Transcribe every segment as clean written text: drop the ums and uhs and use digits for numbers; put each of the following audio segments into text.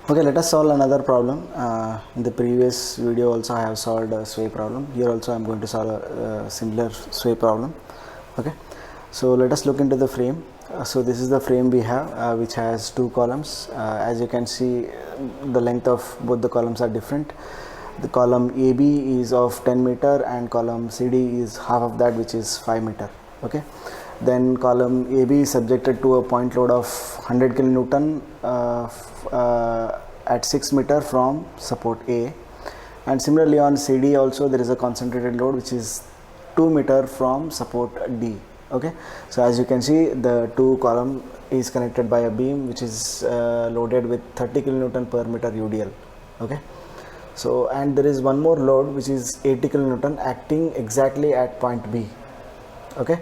Okay, let us solve another problem. In the previous video also I have solved a sway problem. Here also I am going to solve a similar sway problem. Okay, so let us look into the frame. So this is the frame we have, which has two columns. As you can see, the length of both the columns are different. The column AB is of 10 meter and column CD is half of that, which is 5 meter. Okay, then column AB is subjected to a point load of 100 kilonewton at 6 meter from support A, and similarly on CD also there is a concentrated load which is 2 meter from support D. Okay, so as you can see, the two column is connected by a beam which is loaded with 30 kilonewton per meter UDL. Okay, so and there is one more load which is 80 kilonewton acting exactly at point B. Okay,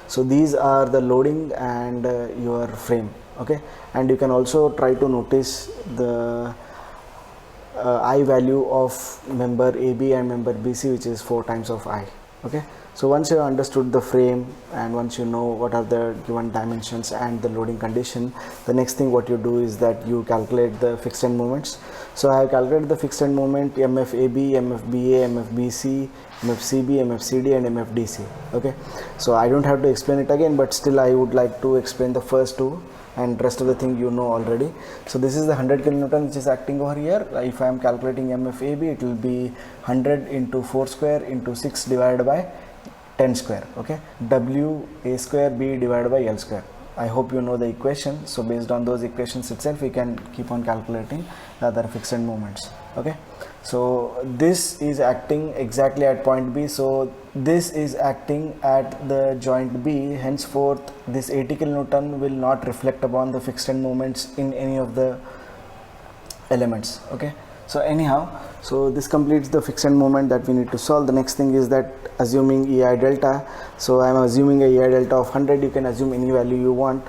so these are the loading and your frame. Okay, and you can also try to notice the I value of member AB and member BC, which is 4 times of I. Okay, so once you have understood the frame and once you know what are the given dimensions and the loading condition, the next thing what you do is that you calculate the fixed end moments. So I have calculated the fixed end moment MFAB, MFBA, MFBC, MFCB, MFCD and MFDC. Okay, so I don't have to explain it again, but still I would like to explain the first two, and rest of the thing you know already. So this is the 100 kilonewton which is acting over here. If I am calculating MFAB, it will be 100 into 4 square into 6 divided by 10 square. Okay, W A square B divided by L square. I hope you know the equation. So based on those equations itself, we can keep on calculating the other fixed moments. Okay, so this is acting exactly at point B. So this is acting at the joint B. Henceforth, this 80 kilonewton will not reflect upon the fixed end moments in any of the elements. Okay, so anyhow, so this completes the fixed end moment that we need to solve. The next thing is that assuming EI delta. So I am assuming a EI delta of 100. You can assume any value you want.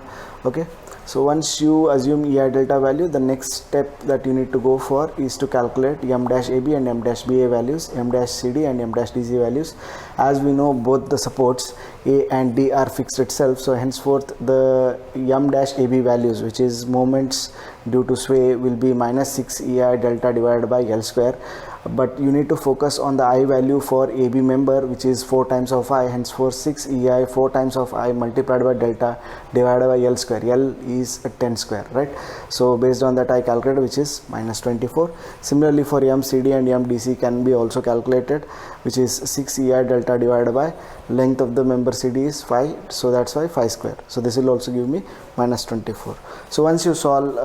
Okay, so once you assume EI delta value, the next step that you need to go for is to calculate M dash AB and M dash BA values, M dash CD and M dash DC values. As we know, both the supports A and D are fixed itself, so henceforth the M dash AB values, which is moments due to sway, will be minus 6 EI delta divided by L square. But you need to focus on the I value for AB member, which is 4 times of I. Henceforth 6 EI 4 times of I multiplied by delta divided by L square. L is 10 square, right? So based on that I calculated, which is minus 24. Similarly for MCD and MDC can be also calculated, which is 6 EI delta divided by length of the member CD is 5, so that's why 5 square. So this will also give me minus 24. So once you solve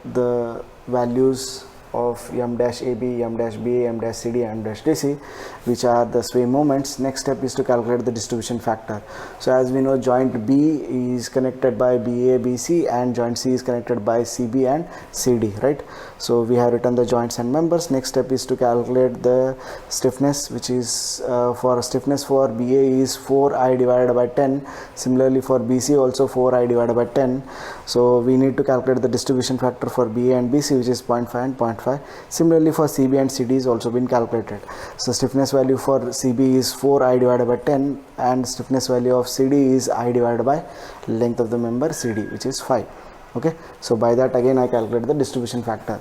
the values of M dash AB, M dash BA, M dash CD, M dash DC, which are the sway moments, next step is to calculate the distribution factor. So as we know, joint B is connected by BA, BC and joint C is connected by CB and CD, right? So we have written the joints and members. Next step is to calculate the stiffness, which is for stiffness for BA is 4I divided by 10. Similarly for BC also 4I divided by 10. So we need to calculate the distribution factor for BA and BC, which is 0.5 and 0.5. Similarly for CB and CD is also been calculated. So stiffness value for CB is 4I divided by 10 and stiffness value of CD is I divided by length of the member CD, which is 5. Okay, so by that again I calculate the distribution factor.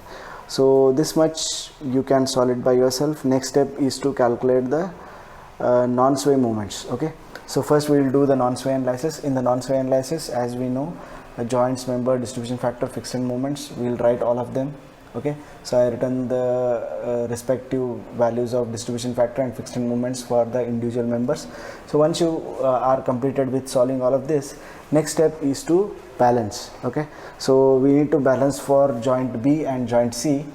So this much you can solve it by yourself. Next step is to calculate the non-sway moments. Okay, so first we will do the non-sway analysis. In the non-sway analysis, as we know, joints, member, distribution factor, fixed end moments, we will write all of them. Okay, so I written the respective values of distribution factor and fixed end moments for the individual members. So once you are completed with solving all of this, next step is to balance. Okay, so we need to balance for joint B and joint C.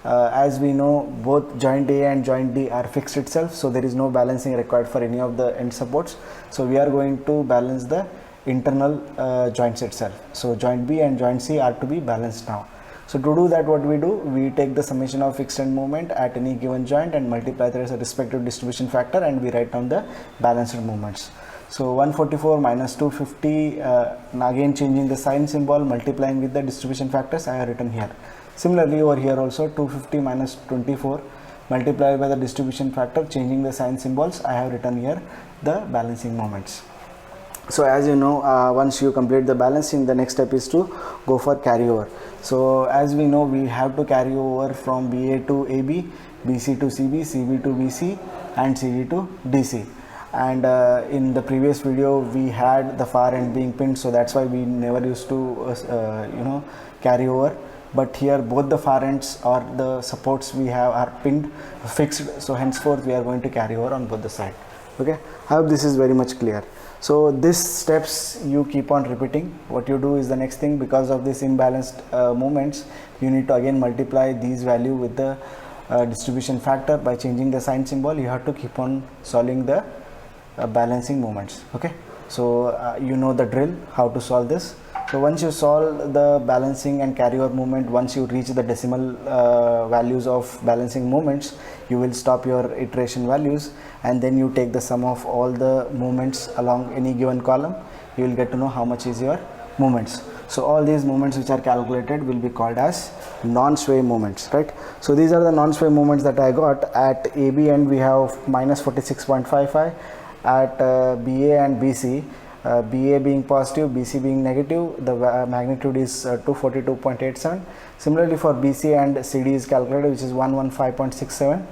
As we know, both joint A and joint D are fixed itself, so there is no balancing required for any of the end supports. So we are going to balance the internal joints itself. So joint B and joint C are to be balanced now. So to do that, what we do, we take the summation of fixed end moment at any given joint and multiply that as a respective distribution factor, and we write down the balanced moments. So 144 minus 250, again changing the sign symbol, multiplying with the distribution factors, I have written here. Similarly over here also 250 minus 24 multiplied by the distribution factor, changing the sign symbols, I have written here the balancing moments. So as you know, once you complete the balancing, the next step is to go for carryover. So as we know, we have to carry over from BA to AB, BC to CB, CB to BC, and CD to DC. And in the previous video we had the far end being pinned, so that's why we never used to carry over. But here both the far ends or the supports we have are pinned, fixed, so henceforth we are going to carry over on both the side. Okay, I hope this is very much clear. So these steps you keep on repeating. What you do is the next thing, because of this imbalanced movements, you need to again multiply these value with the distribution factor by changing the sign symbol. You have to keep on solving the balancing moments. Okay, so you know the drill how to solve this. So once you solve the balancing and carryover movement, once you reach the decimal values of balancing moments, you will stop your iteration values, and then you take the sum of all the movements along any given column. You will get to know how much is your movements. So all these movements which are calculated will be called as non-sway movements, right? So these are the non-sway movements that I got. At AB and we have minus 46.55. At BA and BC, BA being positive, BC being negative, the magnitude is 242.87. Similarly for BC and CD is calculated, which is 115.67.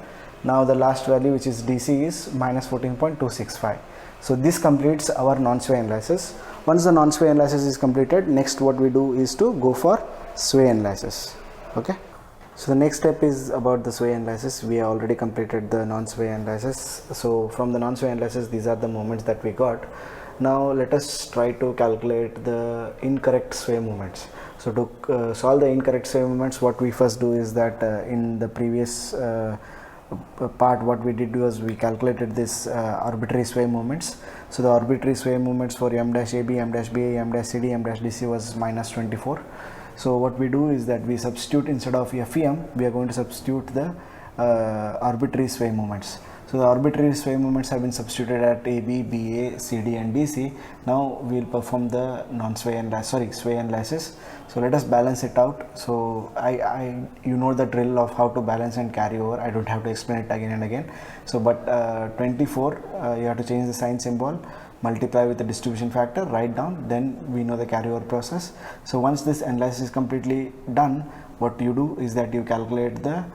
Now the last value, which is DC, is minus 14.265. So this completes our non-sway analysis. Once the non-sway analysis is completed, next what we do is to go for sway analysis. Okay. So the next step is about the sway analysis. We have already completed the non-sway analysis. So from the non-sway analysis, these are the moments that we got. Now let us try to calculate the incorrect sway moments. So to solve the incorrect sway moments, what we first do is that in the previous part, what we did was we calculated this arbitrary sway moments. So the arbitrary sway moments for M-AB, M-BA, M-CD, M-DC was minus 24. So what we do is that we substitute, instead of FEM, we are going to substitute the arbitrary sway moments. So the arbitrary sway moments have been substituted at AB, BA, CD and DC. Now we will perform the sway analysis. So let us balance it out. So you know the drill of how to balance and carry over. I don't have to explain it again and again. So but 24, you have to change the sign symbol, multiply with the distribution factor, write down, then we know the carryover process. So once this analysis is completely done, what you do is that you calculate the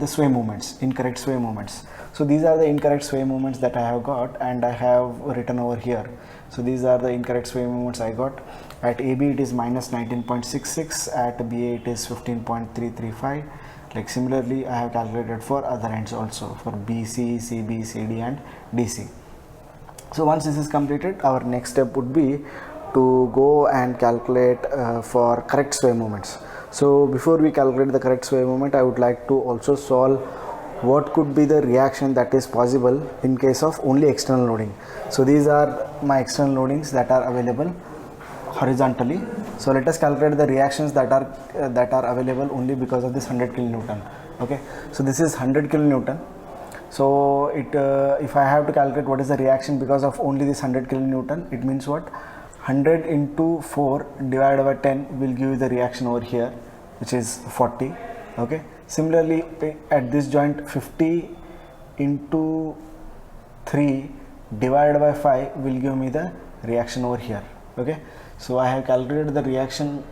sway movements, incorrect sway movements. So these are the incorrect sway movements that I have got, and I have written over here. So these are the incorrect sway movements I got. At AB it is minus 19.66, at BA it is 15.335. Like similarly I have calculated for other ends also, for BC, CB, CD and DC. So once this is completed, our next step would be to go and calculate for correct sway moments. So before we calculate the correct sway moment, I would like to also solve what could be the reaction that is possible in case of only external loading. So these are my external loadings that are available horizontally. So let us calculate the reactions that are available only because of this 100 kilonewton. Okay, so this is 100 kilonewton. So if I have to calculate what is the reaction because of only this 100 kilonewton, it means what? 100 into 4 divided by 10 will give you the reaction over here, which is 40. Okay, similarly at this joint, 50 into 3 divided by 5 will give me the reaction over here. Okay, so I have calculated the reaction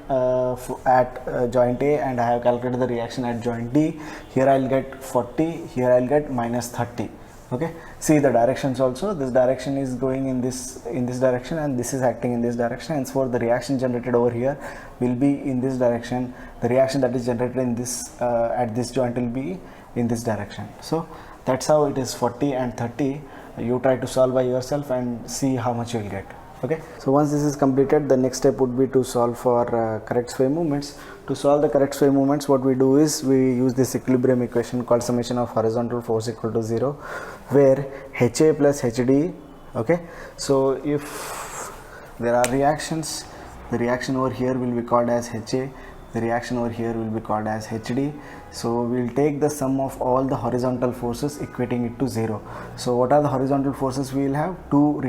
at joint A, and I have calculated the reaction at joint D. Here I will get 40, here I will get minus 30. Okay, see the directions also. This direction is going in this direction, and this is acting in this direction, and so the reaction generated over here will be in this direction. The reaction that is generated in this at this joint will be in this direction. So that's how it is 40 and 30. You try to solve by yourself and see how much you will get. Okay, so once this is completed, the next step would be to solve for correct sway movements. To solve the correct sway movements, what we do is we use this equilibrium equation called summation of horizontal force equal to 0, where HA plus HD. Okay, so if there are reactions, the reaction over here will be called as HA, the reaction over here will be called as HD. So we will take the sum of all the horizontal forces, equating it to 0. So what are the horizontal forces? We will have two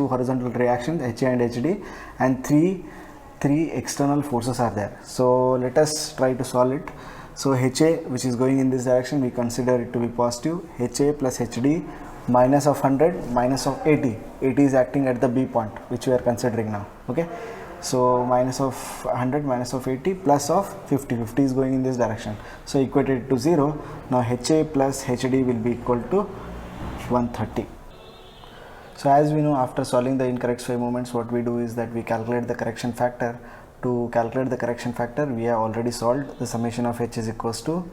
horizontal reactions, HA and HD, and three external forces are there. So let us try to solve it. So HA, which is going in this direction, we consider it to be positive. HA plus HD minus of 100 minus of 80. 80 is acting at the B point which we are considering now. Okay, so minus of 100 minus of 80 plus of 50. 50 is going in this direction, so equated to 0. Now HA plus HD will be equal to 130. So as we know, after solving the incorrect sway moments, what we do is that we calculate the correction factor. To calculate the correction factor, we have already solved the summation of H is equals to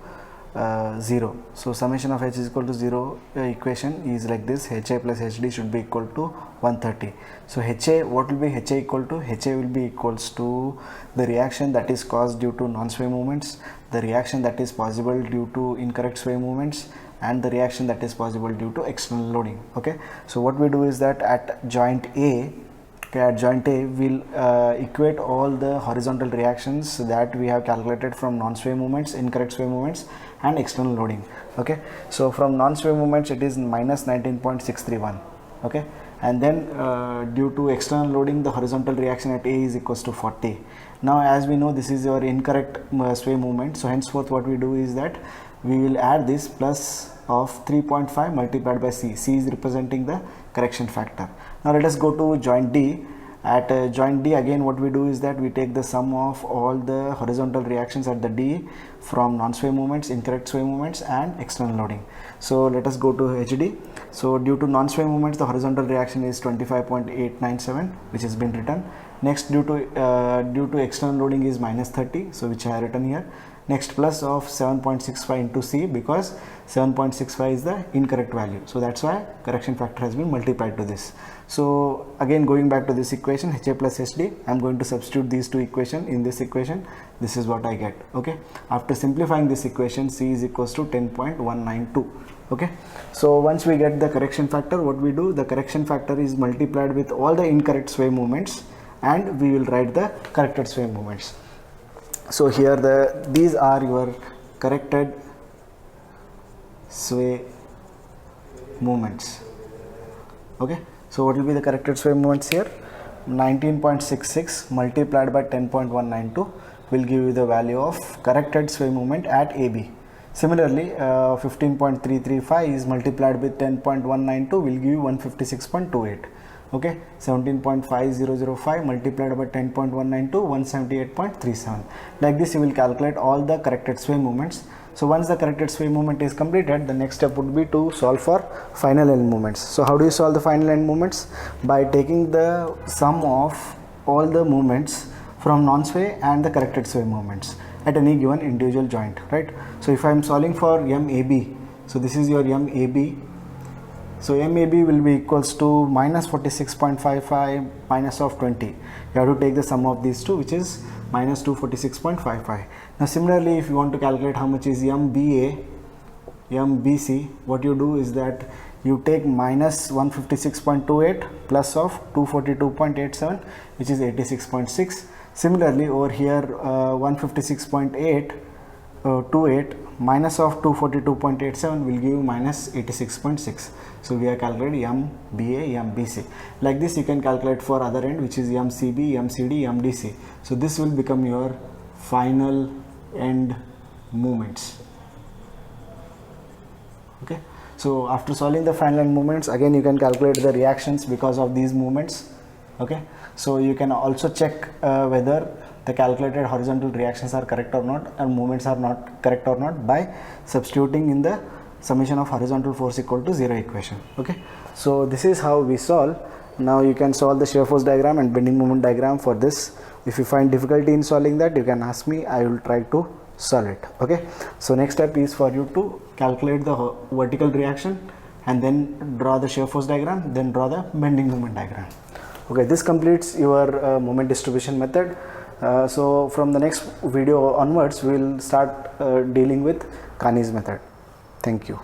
0. So summation of H is equal to 0 equation is like this: HA plus HD should be equal to 130. So HA, what will be HA equal to? HA will be equals to the reaction that is caused due to non-sway movements, the reaction that is possible due to incorrect sway movements, and the reaction that is possible due to external loading. Okay, so what we do is that at joint A, we'll equate all the horizontal reactions that we have calculated from non-sway movements, incorrect sway movements, and external loading. Okay, so from non-sway movements it is minus 19.631. okay, and then due to external loading, the horizontal reaction at A is equals to 40. Now as we know, this is your incorrect sway movement, so henceforth what we do is that we will add this plus of 3.5 multiplied by C. C is representing the correction factor. Now let us go to joint D. At joint D, again what we do is that we take the sum of all the horizontal reactions at the D from non-sway movements, incorrect sway movements, and external loading. So let us go to HD. So due to non-sway movements, the horizontal reaction is 25.897, which has been written. Next, due to external loading is minus 30, so which I have written here. Next, plus of 7.65 into C, because 7.65 is the incorrect value, so that's why correction factor has been multiplied to this. So again, going back to this equation, HA plus HD, I am going to substitute these two equations in this equation. This is what I get. Okay, after simplifying this equation, C is equals to 10.192. okay, so once we get the correction factor, what we do, the correction factor is multiplied with all the incorrect sway movements, and we will write the corrected sway movements. So here these are your corrected sway movements. Okay, so what will be the corrected sway movements here? 19.66 multiplied by 10.192 will give you the value of corrected sway movement at AB. Similarly, 15.335 is multiplied with 10.192 will give you 156.28. Okay, 17.5005 multiplied by 10.192, 178.37. Like this you will calculate all the corrected sway movements. So once the corrected sway movement is completed, the next step would be to solve for final end movements. So how do you solve the final end movements? By taking the sum of all the movements from non-sway and the corrected sway movements at any given individual joint, right? So if I am solving for MAB, so this is your MAB. So MAB will be equals to minus 46.55 minus of 20. You have to take the sum of these two, which is minus 246.55. Now similarly, if you want to calculate how much is MBA, MBC, what you do is that you take minus 156.28 plus of 242.87, which is 86.6. Similarly, over here 156.28 minus of 242.87 will give you minus 86.6. So we have calculated MBA, MBC. Like this you can calculate for other end, which is MCB, MCD, MDC. So this will become your final end movements. Okay, so after solving the final end movements, again you can calculate the reactions because of these movements. Okay, so you can also check whether the calculated horizontal reactions are correct or not, and movements are not correct or not, by substituting in the summation of horizontal force equal to 0 equation. Okay, so this is how we solve. Now you can solve the shear force diagram and bending moment diagram for this. If you find difficulty in solving that, you can ask me, I will try to solve it. Okay, so next step is for you to calculate the vertical reaction and then draw the shear force diagram, then draw the bending moment diagram. Okay, this completes your moment distribution method. So from the next video onwards, we will start dealing with Kani's method. Thank you.